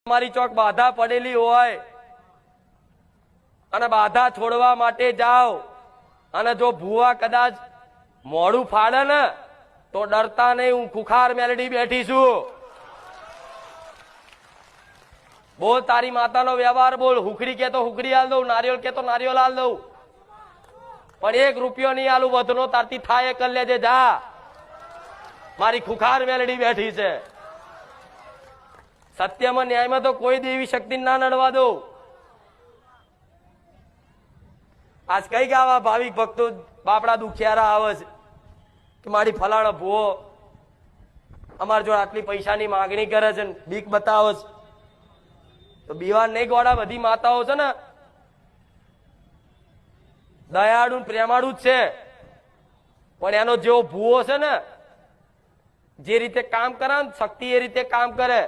તમારી ચોક બાધા પડેલી હોય અને બાધા છોડવા માટે જાઓ અને જો ભૂવા કદાચ મોડું ફાડે ને તો ડરતા નહીં, હું ખુખાર મેલડી બેઠી છું. બોલ તારી માતાનો વ્યવહાર બોલ. હુકડી કે તો હુકડી હાલ દઉં, નારિયેળ કે તો નારિયેળ હાલ દઉં, પણ 1 રૂપિયો નહીં આલું. વધનો તારથી થાય કરી લેજે જા. મારી ખુખાર મેલડી બેઠી છે. સત્યમાં ન્યાયમાં તો કોઈ દેવી શક્તિ ના નડવા દો. આજ કઈ ગાવા ભાવિક ભક્તો બાપડા દુખિયારા આવે છે કે મારી ફલાણા ભૂવો અમાર જોડે આટલી પૈસાની માંગણી કરે છે, બીક બતાવે છે. તો બીવાર નહીં ગોળા, બધી માતાઓ છે ને દયાળુ પ્રેમાળુ જ છે, પણ એનો જેવો ભૂવો છે ને જે રીતે કામ કરે ને શક્તિ એ રીતે કામ કરે.